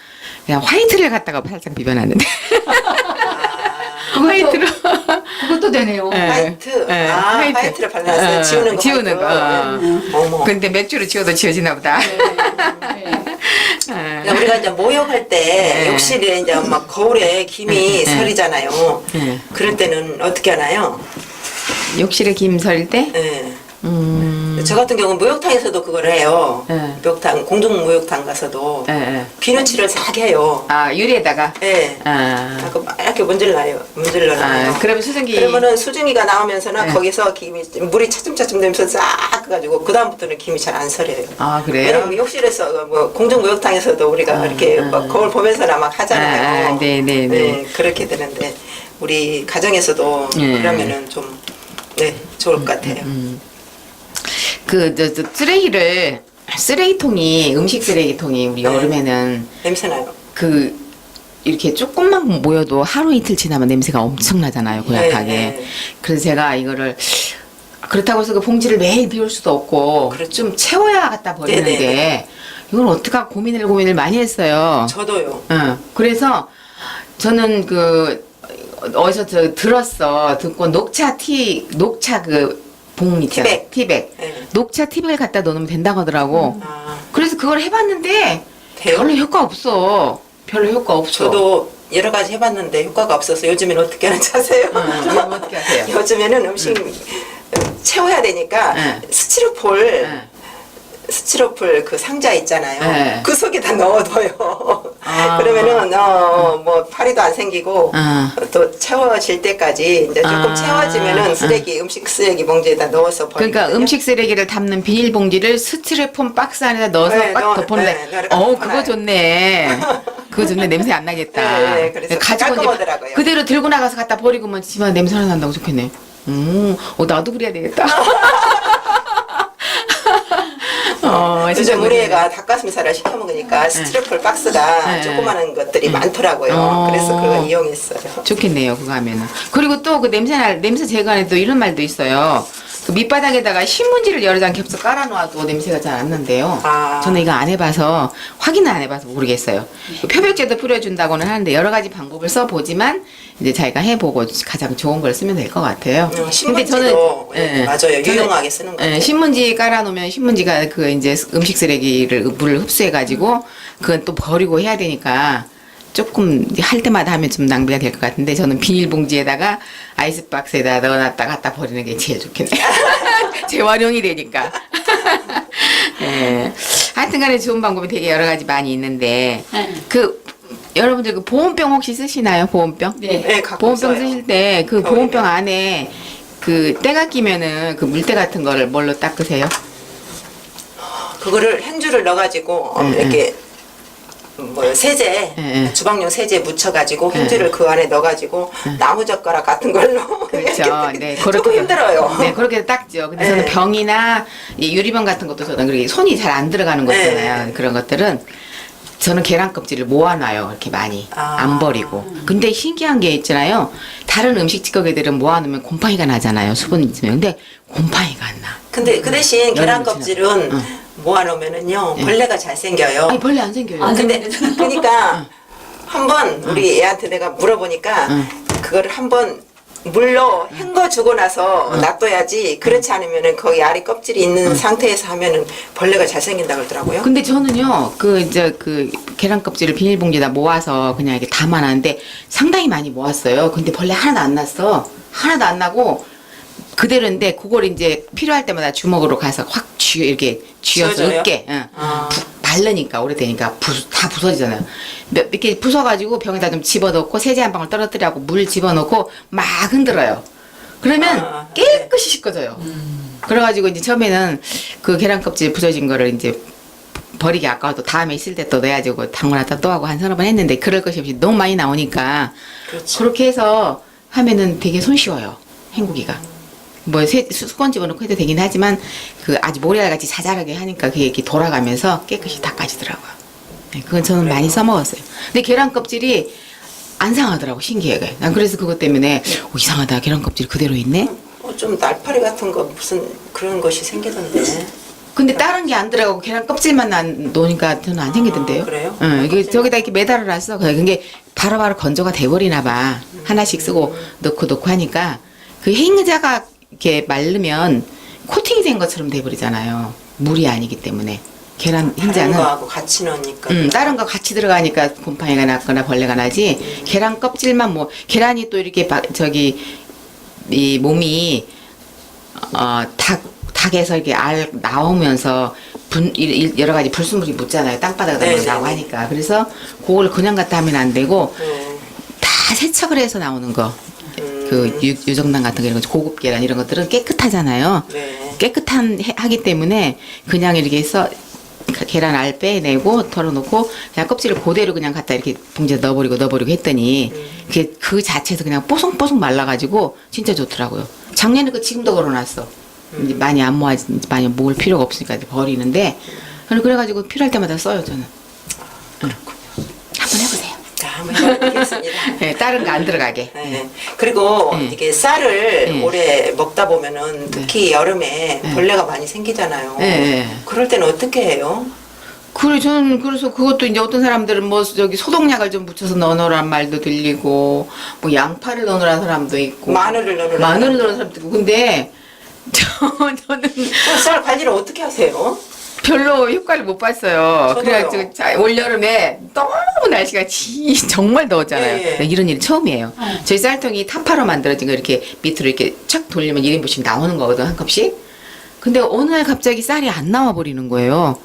그냥 화이트를 갖다가 살짝 비벼놨는데 화이트로 그것도 되네요. 네. 화이트. 네, 화이트를 발라서 지우는 거. 지우는 거. 화이트. 어머. 근데 맥주로 지워도 지워지나 보다. 네. 그러니까 우리가 이제 목욕할 때 네. 욕실에 이제 막 거울에 김이 서리잖아요. 네. 그럴 때는 어떻게 하나요? 욕실에 김 서릴 때? 네. 저 같은 경우는 목욕탕에서도 그걸 해요. 네. 목욕탕, 공중 목욕탕 가서도 예. 비누칠을 싹 해요. 아, 유리에다가? 네. 아. 이렇게 문질러요. 그러면 수증기. 그러면은 수증기가 나오면서는 네. 거기서 김이 물이 차츰차츰 되면서 싹 가지고 그 다음부터는 김이 잘 안 서려요. 아, 그래요? 왜냐면 욕실에서 뭐 공중 목욕탕에서도 우리가 이렇게 막 거울 보면서나 막 하잖아요. 네. 그렇게 되는데 우리 가정에서도 네. 그러면은 좀 좋을 것 같아요. 저 쓰레기통이, 음식 쓰레기통이 우리 여름에는 냄새나요. 이렇게 조금만 모여도 하루 이틀 지나면 냄새가 엄청나잖아요, 고약하게. 네. 그래서 제가 이거를, 그렇다고 해서 그 봉지를 매일 비울 수도 없고, 그렇죠. 좀 채워야 갖다 버리는데, 네. 이걸 어떻게 고민을 많이 했어요. 저도요. 그래서 저는 어디서 듣고 녹차 그 봉 있잖아요. 티백. 네. 녹차 티백을 갖다 넣으면 된다고 하더라고. 그래서 그걸 해봤는데 돼요? 별로 효과 없어. 저도 여러 가지 해봤는데 효과가 없어서 요즘엔 어떻게 하는지 아세요? 요즘 어떻게 하세요? 요즘에는 음식 채워야 되니까 스티로폴 그 상자 있잖아요. 네. 그 속에다 넣어둬요. 아. 그러면은 뭐 파리도 안 생기고 또 채워질 때까지 이제 조금 채워지면은 음식 쓰레기 봉지에다 넣어서 버리거든요. 그러니까 음식 쓰레기를 담는 비닐봉지를 스티로폼 박스 안에다 넣어서 네, 꽉 덮어놓는데 그거 덮어놔요. 좋네. 그거 좋네. 냄새 안 나겠다. 네, 그래서 가지고 이제 깔끔하더라고요. 그대로 들고 나가서 갖다 버리고만 집안 냄새 하나 난다고 좋겠네. 나도 그래야 되겠다. 요즘 우리 애가 닭가슴살을 시켜 먹으니까 스티로폴 박스가 네. 조그마한 것들이 많더라고요. 그래서 그거 이용했어요. 좋겠네요, 그거 하면은. 그리고 또 그 냄새 제거하는 또 이런 말도 있어요. 그 밑바닥에다가 신문지를 여러 장 겹쳐 깔아놓아도 냄새가 잘 안 난대요. 저는 이거 안 해봐서, 확인을 안 해봐서 모르겠어요. 그 표백제도 뿌려준다고는 하는데 여러 가지 방법을 써보지만, 이제 자기가 해보고 가장 좋은 걸 쓰면 될 것 같아요. 신문지도 맞아요. 유용하게 쓰는 거 같아요. 신문지 깔아놓으면 신문지가 이제 음식 쓰레기를 물을 흡수해가지고, 그건 또 버리고 해야 되니까, 조금 할 때마다 하면 좀 낭비가 될 것 같은데 저는 비닐봉지에다가 아이스박스에다 넣어놨다 갖다 버리는 게 제일 좋겠네요. 재활용이 되니까. 예. 하여튼간에 좋은 방법이 되게 여러 가지 많이 있는데 여러분들 그 보온병 혹시 쓰시나요? 보온병? 네, 갖고 보온병 있어요. 쓰실 때 그 겨울이면. 보온병 안에 그 때가 끼면은 그 물때 같은 거를 뭘로 닦으세요? 그거를 행주를 넣어가지고 이렇게 뭐 세제 주방용 세제 묻혀가지고 행주를 그 안에 넣어가지고 나무젓가락 같은 걸로 그렇죠. 이렇게 네, 조금 힘들어요. 네, 그렇게 닦죠. 근데 네. 저는 병이나 이 유리병 같은 것도 저는 그렇게 손이 잘 안 들어가는 거 있잖아요. 네. 그런 것들은 저는 계란 껍질을 모아놔요. 이렇게 많이 안 버리고. 근데 신기한 게 있잖아요. 다른 음식 찌꺼기들은 모아놓으면 곰팡이가 나잖아요. 수분 있으면. 근데 곰팡이가 안 나. 근데 그 대신 계란 여름에 껍질은 모아놓으면은요 벌레가 잘 생겨요. 아니 벌레 안 생겨요. 근데 그러니까 한번 우리 애한테 내가 물어보니까 그거를 한번 물로 헹궈 주고 나서 놔둬야지. 그렇지 않으면은 거기 알이 껍질이 있는 상태에서 하면은 벌레가 잘 생긴다 그러더라고요. 근데 저는요, 그 계란 껍질을 비닐봉지에다 모아서 그냥 이렇게 담아놨는데 상당히 많이 모았어요. 근데 벌레 하나도 안 났어. 하나도 안 나고 그대로인데 그걸 이제 필요할 때마다 주먹으로 가서 확 이렇게 쥐어서 쥐어줘요? 으깨. 바르니까 오래되니까 다 부서지잖아요. 이렇게 부숴가지고 병에다 좀 집어넣고 세제 한 방울 떨어뜨리고 물 집어넣고 막 흔들어요. 그러면 깨끗이 씻겨져요. 그래가지고 이제 처음에는 그 계란 껍질 부서진 거를 이제 버리기 아까워도 다음에 있을 때 또 넣어야지고 담궈놨다 또 하고 한 서너 번 했는데 그럴 것이 없이 너무 많이 나오니까 그렇지. 그렇게 해서 하면은 되게 손쉬워요. 헹구기가. 뭐 수건 집어넣고 해도 되긴 하지만 그 아주 모래알같이 자잘하게 하니까 그게 이렇게 돌아가면서 깨끗이 닦아지더라고요. 네, 그건 저는 많이 써먹었어요. 근데 계란 껍질이 안 상하더라고 신기하게. 난 그래서 그것 때문에 이상하다 계란 껍질 그대로 있네. 좀 날파리 같은 거 무슨 그런 것이 생기던데. 근데 다른 게 안 들어가고 계란 껍질만 놓으니까 저는 안 생기던데요. 그래요? 응, 이게 저기다 이렇게 매달아놨어. 그게 바로바로 건조가 돼버리나 봐. 하나씩 쓰고 넣고 하니까 그 흰자가 이렇게 마르면 코팅이 된 것처럼 돼버리잖아요. 물이 아니기 때문에. 계란 다른 흰자는 거하고 같이 넣으니까. 다른 거 같이 들어가니까 곰팡이가 났거나 벌레가 나지. 계란 껍질만 계란이 또 이렇게 이 몸이 닭에서 이렇게 알 나오면서 여러 가지 불순물이 묻잖아요. 땅바닥에다 네, 나고 네, 하니까. 그래서 그걸 그냥 갖다 하면 안 되고 다 세척을 해서 나오는 거. 그 유정란 같은 거 이런 거 고급 계란 이런 것들은 깨끗하잖아요. 네. 하기 때문에 그냥 이렇게 계란 알 빼내고 털어놓고 그냥 껍질을 그대로 그냥 갖다 이렇게 봉지에 넣어버리고 했더니 그 자체에서 그냥 뽀송뽀송 말라가지고 진짜 좋더라고요. 작년에 지금도 걸어놨어. 이제 많이 안 많이 모을 필요가 없으니까 이제 버리는데 그래가지고 필요할 때마다 써요 저는. 한번 해보세요. 자, 한번 해보겠습니다. 네, 다른 거 안 들어가게. 네. 그리고 네. 이게 쌀을 네. 오래 먹다 보면은 특히 여름에 벌레가 많이 생기잖아요. 네. 그럴 때는 어떻게 해요? 그래 저는 그래서 그것도 이제 어떤 사람들은 뭐 저기 소독약을 좀 묻혀서 넣어놓으란 말도 들리고 뭐 양파를 넣어놓으라는 사람도 있고 마늘을 넣으라는 사람도 있고 근데 저는 쌀 관리를 어떻게 하세요? 별로 효과를 못 봤어요. 저도요. 그래가지고 올여름에 너무 날씨가 정말 더웠잖아요. 예, 예. 이런 일이 처음이에요. 저희 쌀통이 타파로 만들어진 거 이렇게 밑으로 이렇게 착 돌리면 1인분씩 나오는 거거든 한 컵씩. 근데 어느 날 갑자기 쌀이 안 나와 버리는 거예요.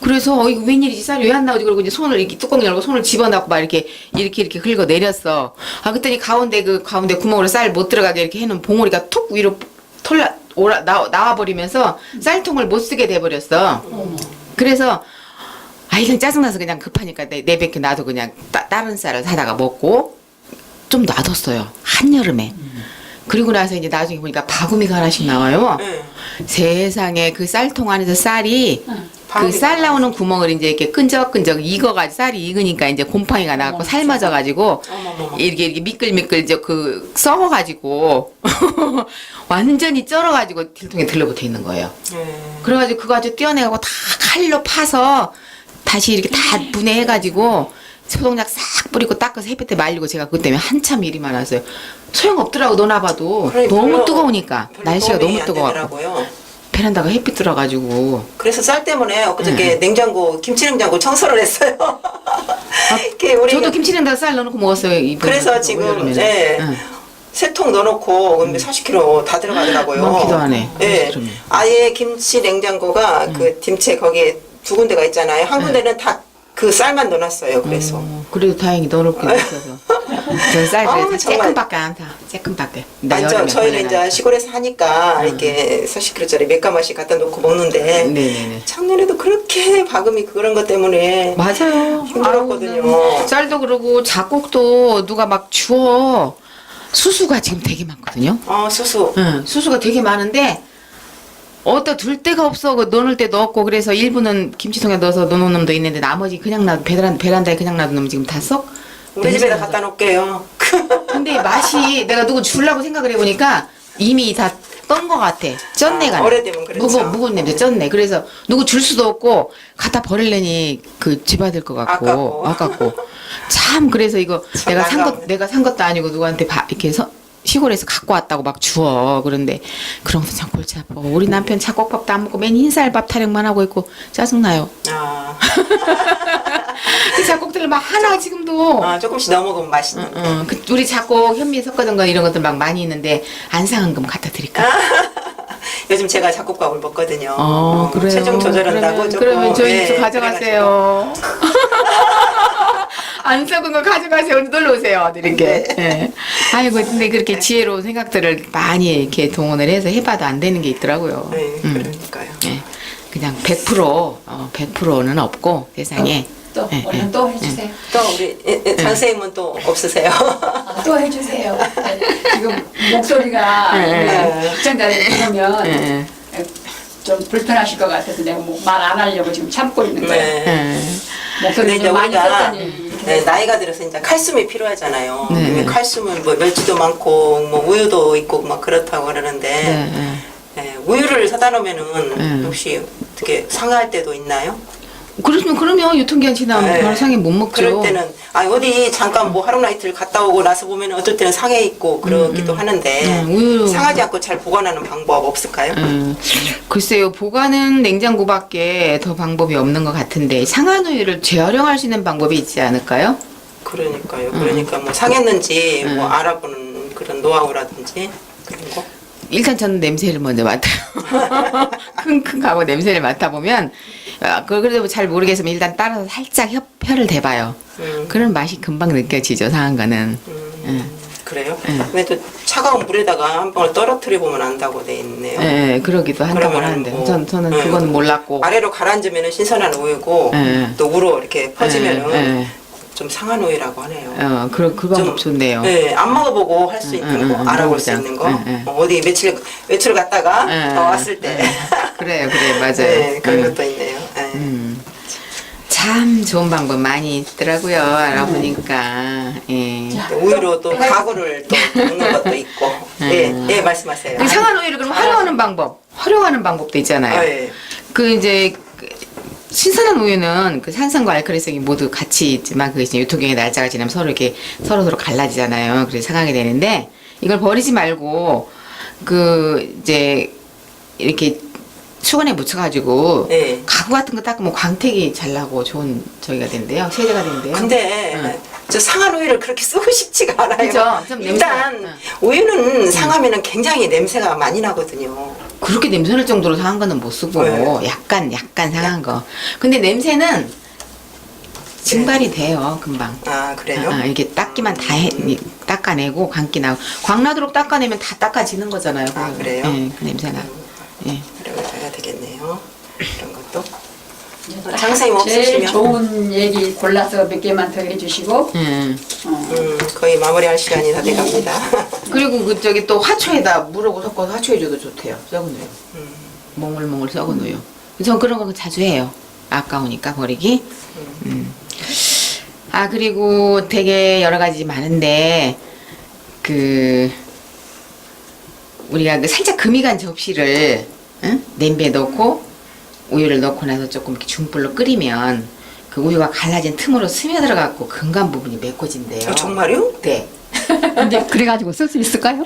그래서 이거 웬일이지 쌀이 왜 안 나오지 그러고 이제 손을 이렇게 뚜껑 열고 손을 집어넣고 막 이렇게 긁어 내렸어. 아 그랬더니 가운데 구멍으로 쌀 못 들어가게 이렇게 해놓은 봉오리가 툭 위로 나와 버리면서 쌀통을 못 쓰게 돼 버렸어. 그래서 이건 짜증나서 그냥 급하니까 내뱉게 놔도 그냥 다른 쌀을 사다가 먹고 좀 놔뒀어요 한여름에. 그리고 나서 이제 나중에 보니까 바구미가 하나씩 나와요. 네. 세상에 그 쌀통 안에서 쌀이 그 바구미가 쌀 나오는 구멍을 이제 이렇게 끈적끈적 익어가지고 쌀이 익으니까 이제 곰팡이가 나고 삶아져가지고 어머머머. 이렇게 미끌미끌 이제 그 썩어가지고 완전히 쩔어가지고 딜통에 들러붙어 있는 거예요. 그래가지고 그거 아주 떼어내고 다 칼로 파서 다시 이렇게 다 분해해가지고 소독약 싹 뿌리고 닦아서 햇볕에 말리고 제가 그것 때문에 한참 일이 많았어요. 소용없더라고 넣어놔봐도 그래, 너무 별로- 뜨거우니까 별로 날씨가 도움이 너무 안 뜨거워갖고 되더라고요. 베란다가 햇빛 들어가지고 그래서 쌀 때문에 엊그저께 냉장고 김치냉장고 청소를 했어요. 이렇게 우리 저도 김치냉장고 쌀 넣어놓고 먹었어요. 이번에. 그래서 지금 올여름에는. 네. 응. 세 통 넣어놓고 근데 40kg 다 들어가더라고요. 많기도 하네. 예. 40kg. 아예 김치 냉장고가 그 김치에 거기에 두 군데가 있잖아요. 한 군데는 다 그 쌀만 넣어놨어요. 그래서 그래도 다행히 넣어놓게 있어서 저쌀 아, 그래서 정말. 쬐끔밖에 안 타. 쬐끔밖에. 완전 저희는 이제 시골에서 하니까 이렇게 40kg짜리 몇 가마씩 갖다 놓고 먹는데 네네네. 작년에도 그렇게 바금이 그런 것 때문에 맞아요. 힘들었거든요. 아우, 쌀도 그러고 작곡도 누가 막 주워. 수수가 지금 되게 많거든요. 수수. 응, 수수가 되게 많은데 어디다 둘 데가 없어. 그 넣을 때 넣었고 그래서 일부는 김치통에 넣어서 넣어놓은 놈도 있는데 나머지 그냥 베란다에 그냥 놔둔 놈 지금 다 썩. 우리 집에다 갖다 놓을게요. 근데 맛이 내가 누구 주려고 생각을 해보니까 이미 다 떤 것 같아. 쩐내가 나. 오래되면 그렇죠. 묵은 냄새 쩐내. 그래서 누구 줄 수도 없고 갖다 버리려니 그 집아들 것 같고 아깝고. 참 그래서 이거 참 난감해. 내가 산 것도 아니고 누구한테 이렇게 시골에서 갖고 왔다고 막 주워. 그런데 그런 것도 참 골치 아파. 우리 남편 작곡밥도 안 먹고 맨 흰쌀밥 타령만 하고 있고 짜증나요. 그 작곡들 막 하나 지금도 조금씩 넣어 먹으면 맛있는데. 우리 작곡 현미에 섞어둔 거 이런 것들 막 많이 있는데 안 상한 거면 갖다 드릴까? 요즘 제가 작곡밥을 먹거든요. 그래요. 체중 조절한다고 조금. 그러면 저희 예, 좀 가져가세요. 안 썩은 거 가져가세요. 오늘 놀러 오세요. 이렇게. 예. 아이고 근데 그렇게 지혜로운 생각들을 많이 이렇게 동원을 해서 해봐도 안 되는 게 있더라고요. 네, 그러니까요. 예. 그냥 100%는 없고 세상에. 또 예, 얼른 예. 또 해주세요. 또 우리 선생님은 또 없으세요? 또 해주세요. 지금 목소리가 네. 시청자들 들으면 예. 좀 불편하실 것 같아서 내가 뭐 말 안 하려고 지금 참고 있는 거예요. 네. 예. 목소리 근데 이제 좀 많이 우리가 썼더니 네, 나이가 들어서 이제 칼슘이 필요하잖아요. 네. 근데 칼슘은 뭐 멸치도 많고 뭐 우유도 있고 막 그렇다고 그러는데 네, 네. 네, 우유를 사다 놓으면은 혹시 어떻게 상할 때도 있나요? 그러면 유통기한 지나면 네. 바로 상해 못 먹죠. 그럴 때는 어디 잠깐 뭐 하루 나이트를 갔다 오고 나서 보면 어떨 때는 상해 있고 그러기도 하는데 우유. 상하지 않고 잘 보관하는 방법 없을까요? 글쎄요, 보관은 냉장고밖에 더 방법이 없는 것 같은데 상한 우유를 재활용할 수 있는 방법이 있지 않을까요? 그러니까요. 그러니까 뭐 상했는지 뭐 알아보는 그런 노하우라든지 그런 거. 일단 저는 냄새를 먼저 맡아요. 킁킁 하고 냄새를 맡아보면 그래도 잘 모르겠으면 일단 따라서 살짝 혀를 대봐요. 그런 맛이 금방 느껴지죠, 상한 거는. 그래요? 근데 또 차가운 물에다가 한 방울 떨어뜨려 보면 안다고 돼 있네요. 예, 그러기도 한다고 그러면은 하는데 뭐, 저는 그건 몰랐고. 아래로 가라앉으면 신선한 우유고 또 위로 이렇게 퍼지면은 좀 상한 우유라고 하네요. 그 방법 좋네요. 네, 안 먹어보고 할 수 있는 거, 알아볼 수 먹어보자. 있는 거. 어디 외출 갔다가 왔을 때. 그래, 맞아요. 네, 그런 것도 있네요. 네. 참 좋은 방법 많이 있더라고요. 알아보니까. 예. 우유로 또 가구를 또 먹는 것도 있고. 예, 말씀하세요. 그 상한 우유를 그럼 활용하는 방법도 있잖아요. 아, 예. 그 이제 신선한 우유는 그 산성과 알칼리성이 모두 같이 있지만 그 이제 유통기한의 날짜가 지나면 서로 이렇게 서로 갈라지잖아요. 그래서 상하게 되는데 이걸 버리지 말고 그 이제 이렇게 수건에 묻혀가지고 네. 가구 같은 거 닦으면 광택이 잘 나고 좋은 저기가 된대요. 세제가 된대요. 근데 응. 저 상한 우유를 그렇게 쓰고 싶지가 않아요. 그죠? 좀 일단 냄새. 응. 우유는 상하면은 굉장히 냄새가 많이 나거든요. 그렇게 냄새 날 정도로 상한 거는 못 쓰고 네. 약간 상한 거. 근데 냄새는 증발이 돼요 금방. 아 그래요? 이렇게 닦기만 다 닦아내고 광기 나고 광나도록 닦아내면 다 닦아지는 거잖아요. 아, 그래요? 예, 그 냄새나. 예. 그러면 해야 되겠네요. 이런 것도. 장사님 제일 없으시면 좋은 얘기 골라서 몇 개만 더 해주시고 예. 거의 마무리할 시간이 다 돼갑니다. 그리고 그 저기 또 화초에다 물하고 섞어서 화초해줘도 좋대요. 썩은 우유. 몽글몽글 썩은 우유. 전 그런 거 자주 해요. 아까우니까 버리기. 아 그리고 되게 여러 가지 많은데 그 우리가 그 살짝 금이 간 접시를 응? 냄비에 넣고 우유를 넣고 나서 조금 이렇게 중불로 끓이면 그 우유가 갈라진 틈으로 스며들어갖고 금간 부분이 메꿔진대요. 정말요? 네. 근데 그래가지고 쓸 수 있을까요?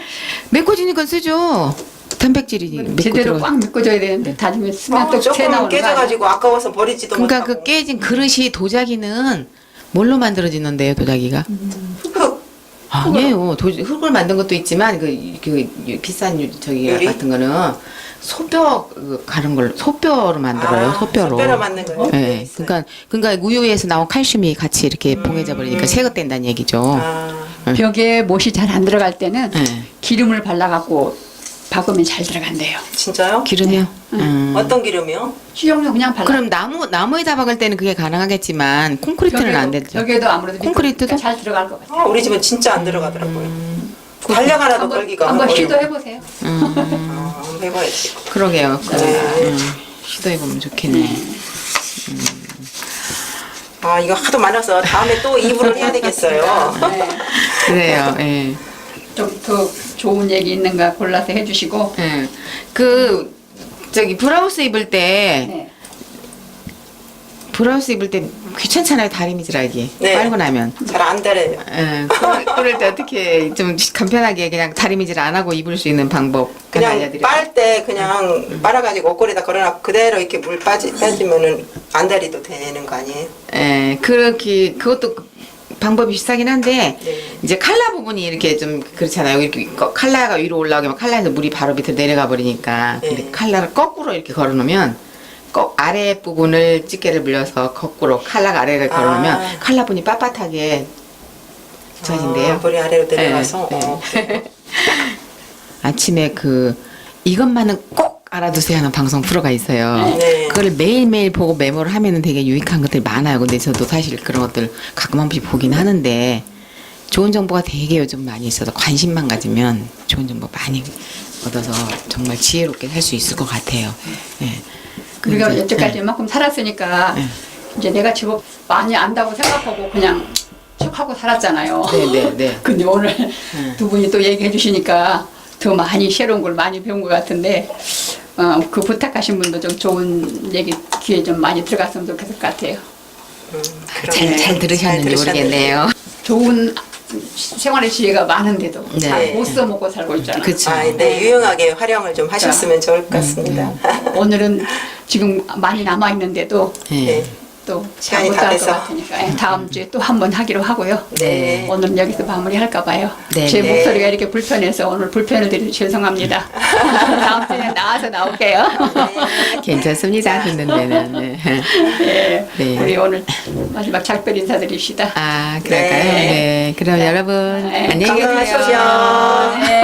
메꿔지니까 쓰죠. 단백질이 메꿔 제대로 들어가. 꽉 메꿔줘야 되는데 다짐에 쓰면 또 새 조금 나오는 거 아니야? 깨져가지고 아까워서 버리지도 그러니까 못하고. 그 깨진 그릇이 도자기는 뭘로 만들어지는데요, 도자기가? 흙. 아니에요. 흙을 만든 것도 있지만 그 비싼 저기 유리? 같은 거는 소뼈 가른 걸 소뼈로 만들어요. 아, 소뼈로. 소뼈로 만든 거예요? 네. 그러니까 우유에서 나온 칼슘이 같이 이렇게 봉해져 버리니까 제거된다는 얘기죠. 아, 벽에 못이 잘 안 들어갈 때는 네. 기름을 발라갖고 박으면 잘 들어간대요. 진짜요? 기름이요? 어떤 기름이요? 식용유 그냥 발라. 그럼 나무에다 박을 때는 그게 가능하겠지만 콘크리트는 안 되죠. 벽에도 아무래도 콘크리트도? 잘 들어갈 것 같아요. 우리 집은 진짜 안 들어가더라고요. 달력 하나도 걸기가 한번 어려워요. 시도해보세요. 한번 해봐야지. 그러게요. 네. 시도해보면 좋겠네. 아 이거 하도 많아서 다음에 또 2부를 해야 되겠어요. 네. 그래요. 예. 좀 더 좋은 얘기 있는가 골라서 해주시고. 예. 그 저기 브라우스 입을 때 네. 브라우스 입을 때 귀찮잖아요. 다리미질하기. 네. 빨고 나면. 잘 안 달아요. 예. 그럴 때 어떻게 좀 간편하게 그냥 다리미질 안 하고 입을 수 있는 방법 하나 그냥 알려드릴게요. 빨 때 그냥 빨아가지고 옷걸이에다 걸어놔 그대로 이렇게 물 빠지면은 안 달이도 되는 거 아니에요? 예. 그것도 방법이 비슷하긴 한데 네. 이제 칼라 부분이 이렇게 좀 그렇잖아요. 이렇게 칼라가 위로 올라오면 칼라에서 물이 바로 밑으로 내려가 버리니까. 네. 근데 칼라를 거꾸로 이렇게 걸어놓으면 꼭 아래 부분을 집게를 물려서 거꾸로 칼라가 아래를 걸어놓으면 칼라 부분이 빳빳하게 젖어진대요. 머리 아래로 내려가서. 네. 아침에 이것만은 꼭 알아두세요 하는 방송 프로가 있어요. 네. 그걸 매일매일 보고 메모를 하면은 되게 유익한 것들이 많아요. 근데 저도 사실 그런 것들 가끔 한 번씩 보긴 하는데 좋은 정보가 되게 요즘 많이 있어서 관심만 가지면 좋은 정보 많이 얻어서 정말 지혜롭게 살 수 있을 것 같아요. 네. 우리가 그래서, 여태까지 네. 이만큼 살았으니까 이제 내가 제법 많이 안다고 생각하고 그냥 쭉 하고 살았잖아요. 네. 근데 오늘 두 분이 또 얘기해 주시니까 더 많이 새로운 걸 많이 배운 것 같은데 그 부탁하신 분도 좀 좋은 얘기 귀에 좀 많이 들어갔으면 좋겠을 것 같아요. 잘 들으셨는지 모르겠네요. 좋은 생활의 지혜가 많은데도 네. 잘 못 써먹고 살고 있잖아요. 그쵸. 아, 네, 유용하게 활용을 좀 하셨으면 좋을 것 같습니다. 오늘은 지금 많이 남아 있는데도 네. 또 시간이 못 다 할 것 돼서. 같으니까 다음 주에 또 한 번 하기로 하고요. 네. 오늘은 여기서 마무리할까 봐요. 네, 제 네. 목소리가 이렇게 불편해서 오늘 불편을 드려 죄송합니다. 다음 주에 나와서 나올게요. 괜찮습니다. 듣는 데는. 네. 네. 네. 우리 오늘 마지막 작별 인사드립시다. 아, 그럴까요? 네. 네. 그럼 여러분 네. 안녕히 계세요. 건강하십시오. 네.